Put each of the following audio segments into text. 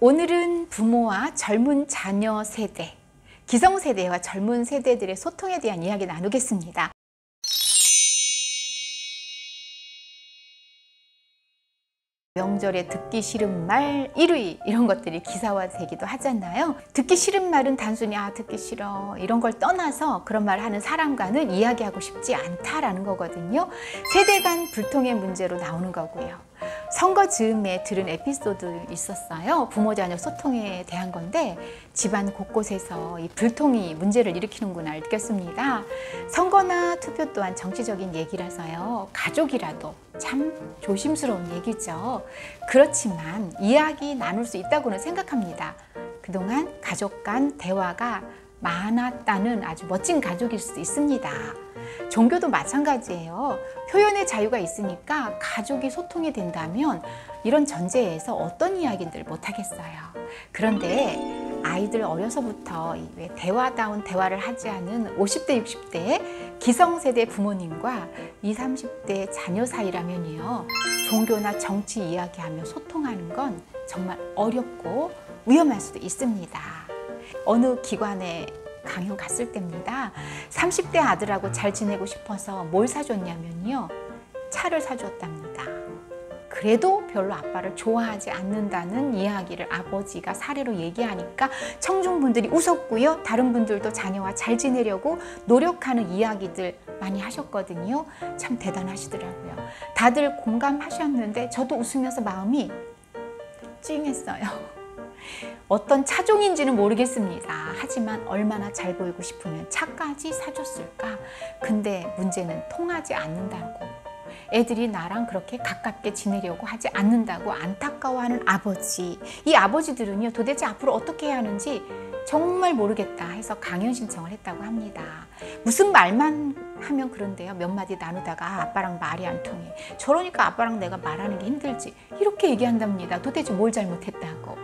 오늘은 부모와 젊은 자녀 세대, 기성세대와 젊은 세대들의 소통에 대한 이야기 나누겠습니다. 명절에 듣기 싫은 말 1위 이런 것들이 기사화되기도 하잖아요. 듣기 싫은 말은 단순히 듣기 싫어 이런 걸 떠나서 그런 말 하는 사람과는 이야기하고 싶지 않다라는 거거든요. 세대 간 불통의 문제로 나오는 거고요. 선거 즈음에 들은 에피소드 있었어요. 부모 자녀 소통에 대한 건데 집안 곳곳에서 이 불통이 문제를 일으키는구나 느꼈습니다. 선거나 투표 또한 정치적인 얘기라서요. 가족이라도 참 조심스러운 얘기죠. 그렇지만 이야기 나눌 수 있다고는 생각합니다. 그동안 가족 간 대화가 많았다는 아주 멋진 가족일 수도 있습니다. 종교도 마찬가지예요. 표현의 자유가 있으니까 가족이 소통이 된다면 이런 전제에서 어떤 이야기들 못하겠어요. 그런데 아이들 어려서부터 대화다운 대화를 하지 않은 50대, 60대의 기성세대 부모님과 20, 30대 자녀 사이라면요. 종교나 정치 이야기하며 소통하는 건 정말 어렵고 위험할 수도 있습니다. 어느 기관에 강연 갔을 때입니다. 30대 아들하고 잘 지내고 싶어서 뭘 사줬냐면요. 차를 사줬답니다. 그래도 별로 아빠를 좋아하지 않는다는 이야기를 아버지가 사례로 얘기하니까 청중분들이 웃었고요. 다른 분들도 자녀와 잘 지내려고 노력하는 이야기들 많이 하셨거든요. 참 대단하시더라고요. 다들 공감하셨는데 저도 웃으면서 마음이 찡했어요. 어떤 차종인지는 모르겠습니다. 하지만 얼마나 잘 보이고 싶으면 차까지 사줬을까? 근데 문제는 통하지 않는다고. 애들이 나랑 그렇게 가깝게 지내려고 하지 않는다고 안타까워하는 아버지. 이 아버지들은요, 도대체 앞으로 어떻게 해야 하는지 정말 모르겠다 해서 강연 신청을 했다고 합니다. 무슨 말만 하면 그런데요. 몇 마디 나누다가 아빠랑 말이 안 통해. 저러니까 아빠랑 내가 말하는 게 힘들지. 이렇게 얘기한답니다. 도대체 뭘 잘못했다고.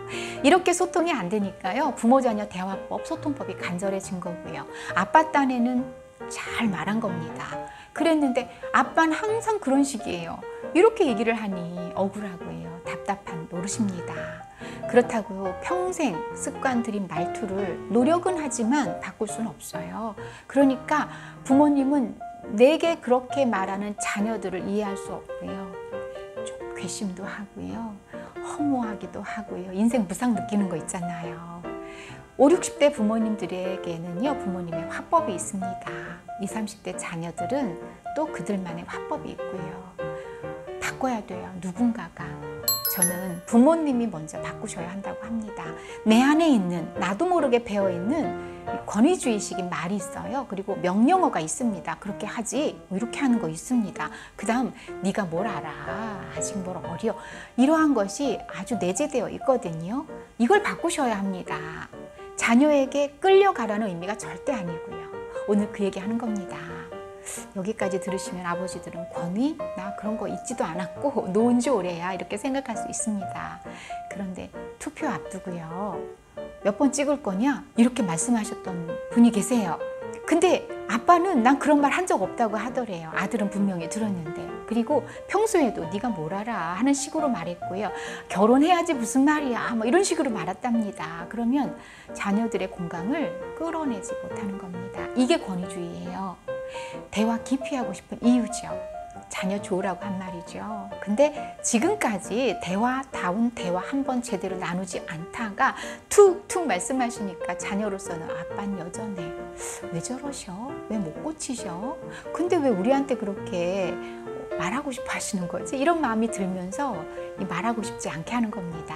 이렇게 소통이 안 되니까요. 부모 자녀 대화법, 소통법이 간절해진 거고요. 아빠 딴에는 잘 말한 겁니다. 그랬는데 아빠는 항상 그런 식이에요. 이렇게 얘기를 하니 억울하고요. 답답한 노릇입니다. 그렇다고 평생 습관 들인 말투를 노력은 하지만 바꿀 수는 없어요. 그러니까 부모님은 내게 그렇게 말하는 자녀들을 이해할 수 없고요. 좀 괘씸도 하고요. 허무하기도 하고요. 인생 무상 느끼는 거 있잖아요. 50, 60대 부모님들에게는요, 부모님의 화법이 있습니다. 20, 30대 자녀들은 또 그들만의 화법이 있고요. 바꿔야 돼요, 누군가가. 저는 부모님이 먼저 바꾸셔야 한다고 합니다. 내 안에 있는, 나도 모르게 배어있는 권위주의식인 말이 있어요. 그리고 명령어가 있습니다. 그렇게 하지, 이렇게 하는 거 있습니다. 그 다음, 네가 뭘 알아, 아직 뭘 어려. 이러한 것이 아주 내재되어 있거든요. 이걸 바꾸셔야 합니다. 자녀에게 끌려가라는 의미가 절대 아니고요. 오늘 그 얘기 하는 겁니다. 여기까지 들으시면 아버지들은 권위? 나 그런 거 있지도 않았고 놓은 지 오래야 이렇게 생각할 수 있습니다. 그런데 투표 앞두고요. 몇 번 찍을 거냐? 이렇게 말씀하셨던 분이 계세요. 근데 아빠는 난 그런 말 한 적 없다고 하더래요. 아들은 분명히 들었는데. 그리고 평소에도 네가 뭘 알아 하는 식으로 말했고요. 결혼해야지 무슨 말이야 뭐 이런 식으로 말했답니다. 그러면 자녀들의 공감을 끌어내지 못하는 겁니다. 이게 권위주의예요. 대화 깊이 하고 싶은 이유죠. 자녀 좋으라고 한 말이죠. 근데 지금까지 대화다운 대화 한 번 제대로 나누지 않다가 툭툭 말씀하시니까 자녀로서는 아빠는 여전해. 왜 저러셔? 왜 못 고치셔? 근데 왜 우리한테 그렇게 말하고 싶어 하시는 거지? 이런 마음이 들면서 말하고 싶지 않게 하는 겁니다.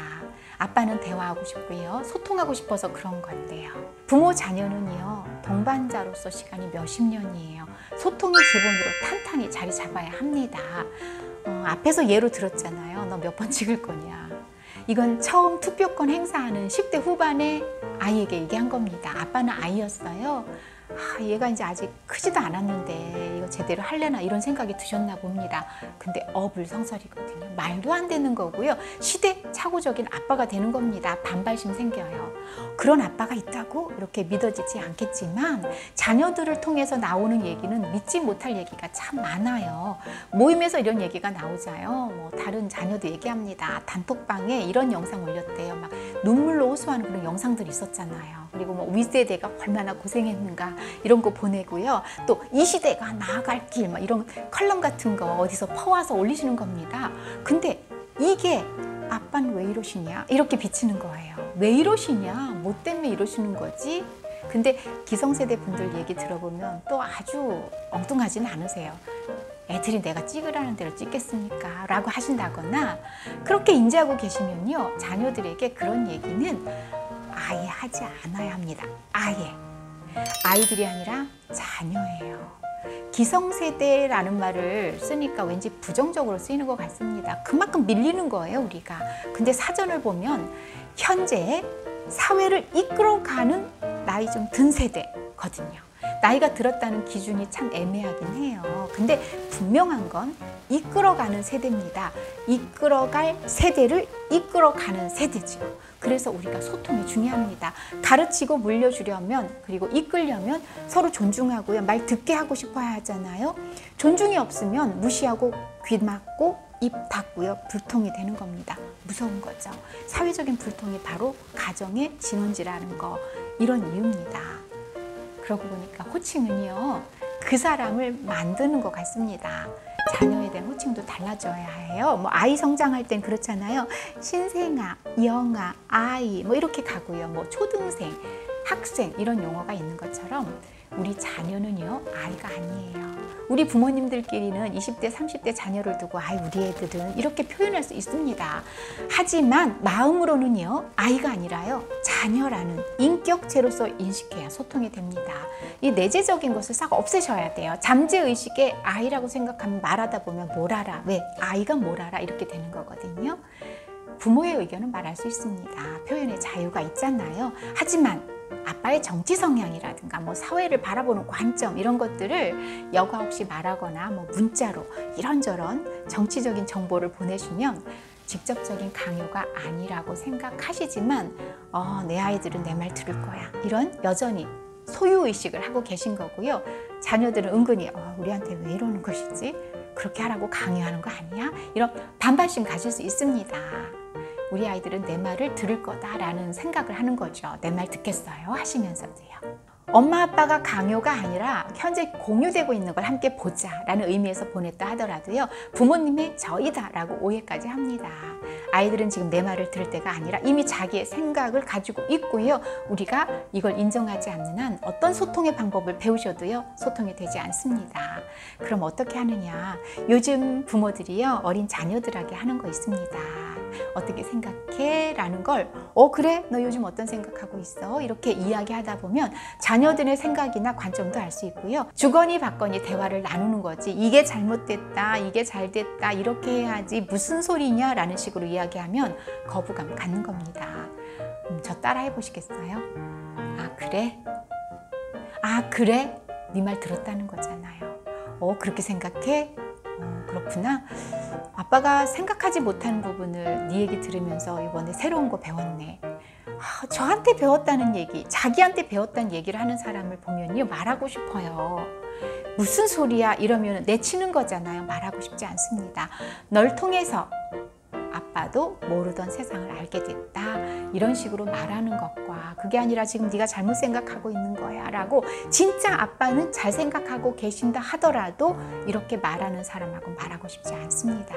아빠는 대화하고 싶고요. 소통하고 싶어서 그런 건데요. 부모 자녀는요. 동반자로서 시간이 몇십 년이에요. 소통이 기본으로 탄탄히 자리 잡아야 합니다. 앞에서 예로 들었잖아요. 너 몇 번 찍을 거냐. 이건 처음 투표권 행사하는 10대 후반의 아이에게 얘기한 겁니다. 아빠는 아이였어요. 얘가 이제 아직 크지도 않았는데 이거 제대로 할래나 이런 생각이 드셨나 봅니다. 근데 어불성설이거든요. 말도 안 되는 거고요. 시대착오적인 아빠가 되는 겁니다. 반발심 생겨요. 그런 아빠가 있다고 이렇게 믿어지지 않겠지만 자녀들을 통해서 나오는 얘기는 믿지 못할 얘기가 참 많아요. 모임에서 이런 얘기가 나오자요. 뭐 다른 자녀도 얘기합니다. 단톡방에 이런 영상 올렸대요. 막 눈물로 호소하는 그런 영상들이 있었잖아요. 그리고 뭐 윗세대가 얼마나 고생했는가 이런 거 보내고요. 또 이 시대가 나아갈 길 막 이런 컬럼 같은 거 어디서 퍼와서 올리시는 겁니다. 근데 이게 아빠는 왜 이러시냐 이렇게 비치는 거예요. 왜 이러시냐 뭐 때문에 이러시는 거지. 근데 기성세대 분들 얘기 들어보면 또 아주 엉뚱하지는 않으세요. 애들이 내가 찍으라는 대로 찍겠습니까? 라고 하신다거나 그렇게 인지하고 계시면요. 자녀들에게 그런 얘기는 아예 하지 않아야 합니다. 아예. 아이들이 아니라 자녀예요. 기성세대라는 말을 쓰니까 왠지 부정적으로 쓰이는 것 같습니다. 그만큼 밀리는 거예요, 우리가. 근데 사전을 보면 현재 사회를 이끌어가는 나이 좀 든 세대거든요. 나이가 들었다는 기준이 참 애매하긴 해요. 근데 분명한 건 이끌어가는 세대입니다. 이끌어갈 세대를 이끌어가는 세대죠. 그래서 우리가 소통이 중요합니다. 가르치고 물려주려면 그리고 이끌려면 서로 존중하고요. 말 듣게 하고 싶어야 하잖아요. 존중이 없으면 무시하고 귀 막고 입 닫고요. 불통이 되는 겁니다. 무서운 거죠. 사회적인 불통이 바로 가정의 진원지라는 거 이런 이유입니다. 그러고 보니까 호칭은요. 그 사람을 만드는 것 같습니다. 자녀에 대한 호칭도 달라져야 해요. 뭐 아이 성장할 땐 그렇잖아요. 신생아, 영아, 아이 뭐 이렇게 가고요. 뭐 초등생, 학생 이런 용어가 있는 것처럼 우리 자녀는요. 아이가 아니에요. 우리 부모님들끼리는 20대, 30대 자녀를 두고 아이 우리 애들은 이렇게 표현할 수 있습니다. 하지만 마음으로는요. 아이가 아니라요. 자녀라는 인격체로서 인식해야 소통이 됩니다. 이 내재적인 것을 싹 없애셔야 돼요. 잠재의식에 아이라고 생각하면 말하다 보면 뭘 알아? 왜? 아이가 뭘 알아? 이렇게 되는 거거든요. 부모의 의견은 말할 수 있습니다. 표현의 자유가 있잖아요. 하지만 아빠의 정치 성향이라든가 뭐 사회를 바라보는 관점 이런 것들을 여과 없이 말하거나 뭐 문자로 이런저런 정치적인 정보를 보내주면 직접적인 강요가 아니라고 생각하시지만 내 아이들은 내 말 들을 거야. 이런 여전히 소유의식을 하고 계신 거고요. 자녀들은 은근히 우리한테 왜 이러는 것이지? 그렇게 하라고 강요하는 거 아니야? 이런 반발심 가질 수 있습니다. 우리 아이들은 내 말을 들을 거다라는 생각을 하는 거죠. 내 말 듣겠어요? 하시면서도요. 엄마 아빠가 강요가 아니라 현재 공유되고 있는 걸 함께 보자 라는 의미에서 보냈다 하더라도요. 부모님의 저이다 라고 오해까지 합니다. 아이들은 지금 내 말을 들을 때가 아니라 이미 자기의 생각을 가지고 있고요. 우리가 이걸 인정하지 않는 한 어떤 소통의 방법을 배우셔도요. 소통이 되지 않습니다. 그럼 어떻게 하느냐. 요즘 부모들이요. 어린 자녀들에게 하는 거 있습니다. 어떻게 생각해? 라는 걸 그래? 너 요즘 어떤 생각하고 있어? 이렇게 이야기하다 보면 자녀들의 생각이나 관점도 알 수 있고요. 주거니 받거니 대화를 나누는 거지. 이게 잘못됐다. 이게 잘됐다. 이렇게 해야지. 무슨 소리냐? 라는 식으로 이야기하면 거부감 갖는 겁니다. 저 따라 해보시겠어요? 아 그래? 아 그래? 네 말 들었다는 거잖아요. 그렇게 생각해? 그렇구나. 아빠가 생각하지 못한 부분을 네 얘기 들으면서 이번에 새로운 거 배웠네. 저한테 배웠다는 얘기, 자기한테 배웠다는 얘기를 하는 사람을 보면요. 말하고 싶어요. 무슨 소리야 이러면 내치는 거잖아요. 말하고 싶지 않습니다. 널 통해서 아빠도 모르던 세상을 알게 됐다. 이런 식으로 말하는 것과 그게 아니라 지금 네가 잘못 생각하고 있는 거야 라고 진짜 아빠는 잘 생각하고 계신다 하더라도 이렇게 말하는 사람하고 말하고 싶지 않습니다.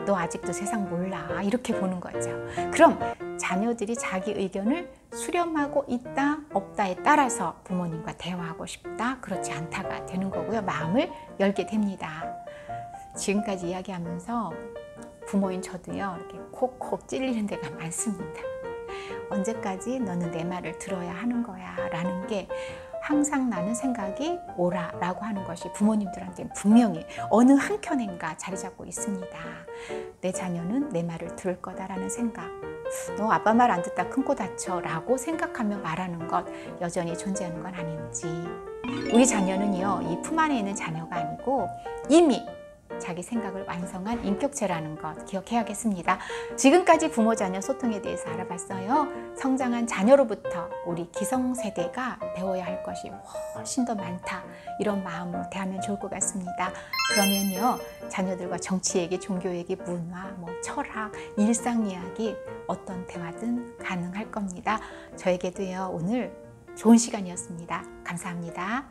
너 아직도 세상 몰라. 이렇게 보는 거죠. 그럼 자녀들이 자기 의견을 수렴하고 있다 없다에 따라서 부모님과 대화하고 싶다 그렇지 않다가 되는 거고요. 마음을 열게 됩니다. 지금까지 이야기하면서 부모인 저도요 이렇게 콕콕 찔리는 데가 많습니다. 언제까지 너는 내 말을 들어야 하는 거야 라는 게 항상 나는 생각이 옳아라고 하는 것이 부모님들한테는 분명히 어느 한켠엔가 자리 잡고 있습니다. 내 자녀는 내 말을 들을 거다라는 생각, 너 아빠 말 안 듣다 큰 코 다쳐 라고 생각하며 말하는 것 여전히 존재하는 건 아닌지. 우리 자녀는요, 이 품 안에 있는 자녀가 아니고 이미 자기 생각을 완성한 인격체라는 것 기억해야겠습니다. 지금까지 부모 자녀 소통에 대해서 알아봤어요. 성장한 자녀로부터 우리 기성세대가 배워야 할 것이 훨씬 더 많다, 이런 마음으로 대하면 좋을 것 같습니다. 그러면요, 자녀들과 정치 얘기, 종교 얘기, 문화, 철학, 일상 이야기 어떤 대화든 가능할 겁니다. 저에게도요, 오늘 좋은 시간이었습니다. 감사합니다.